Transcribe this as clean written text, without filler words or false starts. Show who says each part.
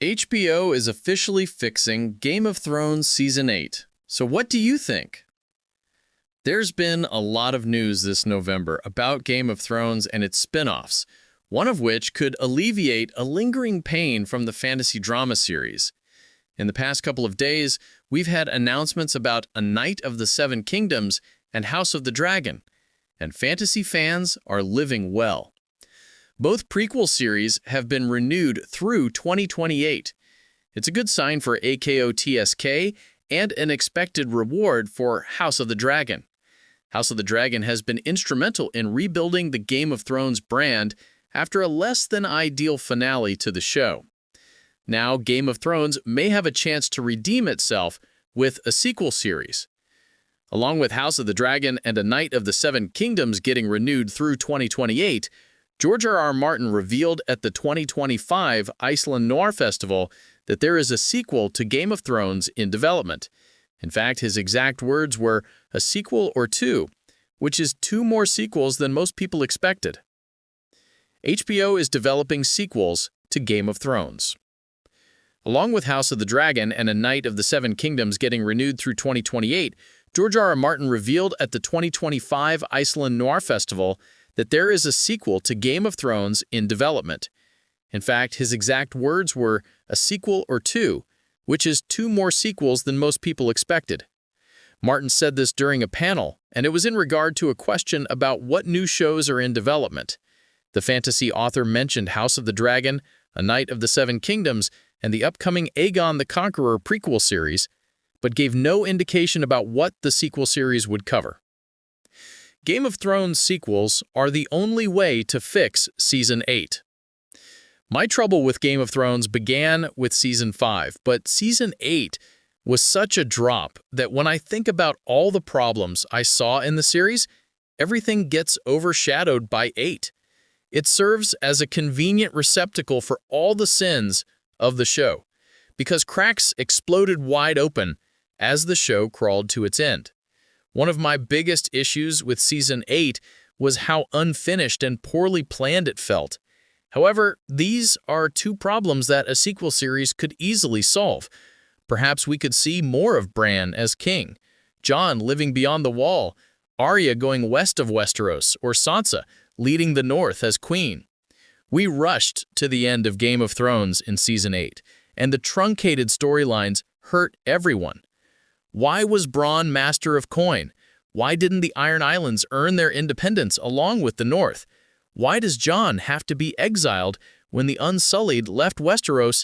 Speaker 1: HBO is officially fixing Game of Thrones Season 8. So what do you think? There's been a lot of news this November about Game of Thrones and its spin-offs, one of which could alleviate a lingering pain from the fantasy drama series. In the past couple of days, we've had announcements about A Knight of the Seven Kingdoms and House of the Dragon, and fantasy fans are living well. Both prequel series have been renewed through 2028. It's a good sign for AKOTSK and an expected reward for House of the Dragon. House of the Dragon has been instrumental in rebuilding the Game of Thrones brand after a less-than-ideal finale to the show. Now, Game of Thrones may have a chance to redeem itself with a sequel series. Along with House of the Dragon and A Knight of the Seven Kingdoms getting renewed through 2028, George R.R. Martin revealed at the 2025 Iceland Noir Festival that there is a sequel to Game of Thrones in development. In fact, his exact words were, "a sequel or two," which is 2 more sequels than most people expected. HBO is developing sequels to Game of Thrones. Along with House of the Dragon and A Knight of the Seven Kingdoms getting renewed through 2028, George R.R. Martin revealed at the 2025 Iceland Noir Festival that there is a sequel to Game of Thrones in development. In fact, his exact words were, "a sequel or two," which is 2 more sequels than most people expected. Martin said this during a panel, and it was in regard to a question about what new shows are in development. The fantasy author mentioned House of the Dragon, A Knight of the Seven Kingdoms, and the upcoming Aegon the Conqueror prequel series, but gave no indication about what the sequel series would cover. Game of Thrones sequels are the only way to fix Season 8. My trouble with Game of Thrones began with Season 5, but Season 8 was such a drop that when I think about all the problems I saw in the series, everything gets overshadowed by 8. It serves as a convenient receptacle for all the sins of the show, because cracks exploded wide open as the show crawled to its end. One of my biggest issues with Season 8 was how unfinished and poorly planned it felt. However, these are 2 problems that a sequel series could easily solve. Perhaps we could see more of Bran as king, Jon living beyond the wall, Arya going west of Westeros, or Sansa leading the north as queen. We rushed to the end of Game of Thrones in Season 8, and the truncated storylines hurt everyone. Why was Bronn master of coin? Why didn't the Iron Islands earn their independence along with the North? Why does Jon have to be exiled when the Unsullied left Westeros